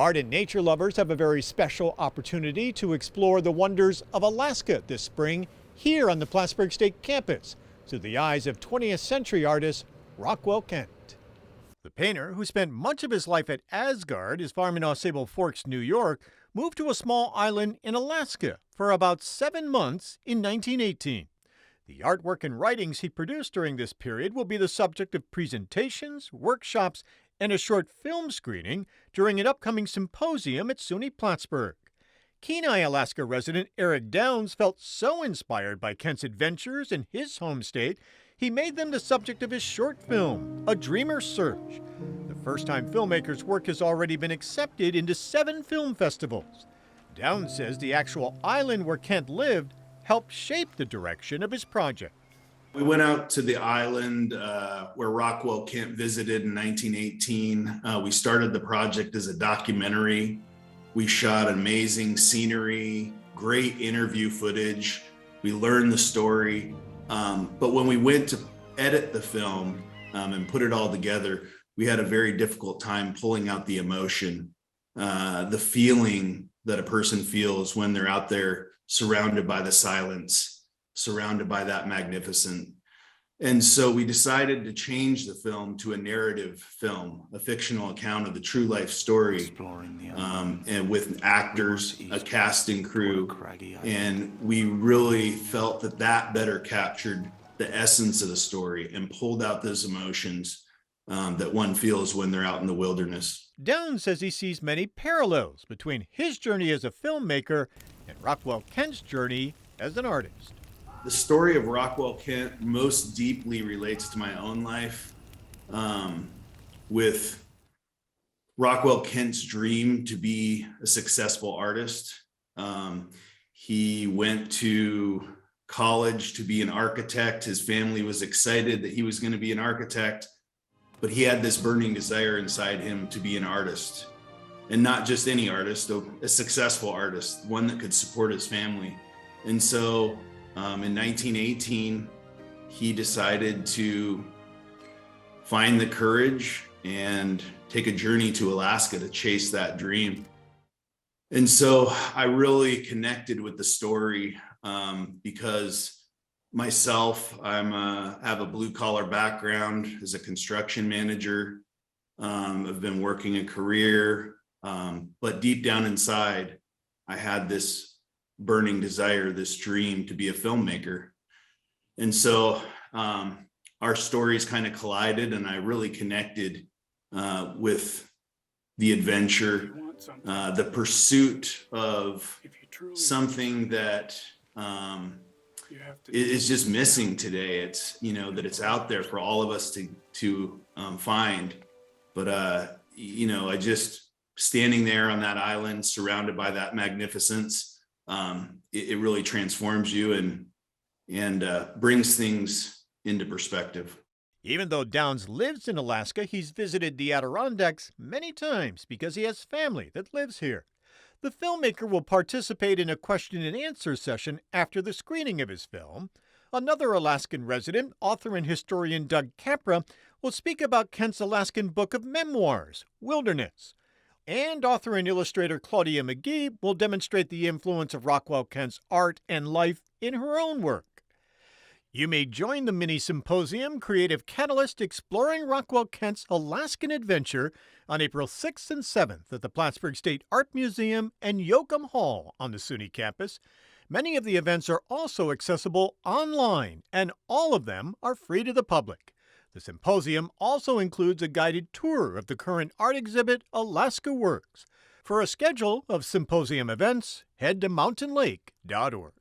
Art and nature lovers have a very special opportunity to explore the wonders of Alaska this spring here on the Plattsburgh State campus through the eyes of 20th century artist Rockwell Kent. The painter, who spent much of his life at Asgaard, his farm in Au Sable Forks, New York, moved to a small island in Alaska for about 7 months in 1918. The artwork and writings he produced during this period will be the subject of presentations, workshops, and a short film screening during an upcoming symposium at SUNY Plattsburgh. Kenai, Alaska resident Eric Downs felt so inspired by Kent's adventures in his home state, he made them the subject of his short film, A Dreamer's Search. The first-time filmmaker's work has already been accepted into 7 film festivals. Downs says the actual island where Kent lived helped shape the direction of his project. We went out to the island where Rockwell Kent visited in 1918. We started the project as a documentary. We shot amazing scenery, great interview footage. We learned the story. But when we went to edit the film and put it all together, we had a very difficult time pulling out the emotion, the feeling that a person feels when they're out there surrounded by the silence, surrounded by that magnificent. And so we decided to change the film to a narrative film, a fictional account of the true life story, and with actors, a cast and crew. And we really felt that that better captured the essence of the story and pulled out those emotions that one feels when they're out in the wilderness. Downs says he sees many parallels between his journey as a filmmaker and Rockwell Kent's journey as an artist. The story of Rockwell Kent most deeply relates to my own life, with Rockwell Kent's dream to be a successful artist. He went to college to be an architect. His family was excited that he was going to be an architect, but he had this burning desire inside him to be an artist, and not just any artist, a successful artist, one that could support his family. And so in 1918, he decided to find the courage and take a journey to Alaska to chase that dream. And so I really connected with the story because myself, have a blue collar background as a construction manager. I've been working a career, but deep down inside, I had this burning desire, this dream to be a filmmaker. And so our stories kind of collided, and I really connected with the adventure, the pursuit of something that is just missing today. It's, that it's out there for all of us to find. But, I just standing there on that island, surrounded by that magnificence, it really transforms you and brings things into perspective. Even though Downs lives in Alaska, he's visited the Adirondacks many times because he has family that lives here. The filmmaker will participate in a question and answer session after the screening of his film. Another Alaskan resident, author and historian Doug Capra, will speak about Kent's Alaskan book of memoirs, Wilderness. And author and illustrator Claudia McGhee will demonstrate the influence of Rockwell Kent's art and life in her own work. You may join the mini symposium Creative Catalyst exploring Rockwell Kent's Alaskan adventure on April 6th and 7th at the Plattsburgh State Art Museum and Yoakum Hall on the SUNY campus. Many of the events are also accessible online, and all of them are free to the public. The symposium also includes a guided tour of the current art exhibit, Alaska Works. For a schedule of symposium events, head to mountainlake.org.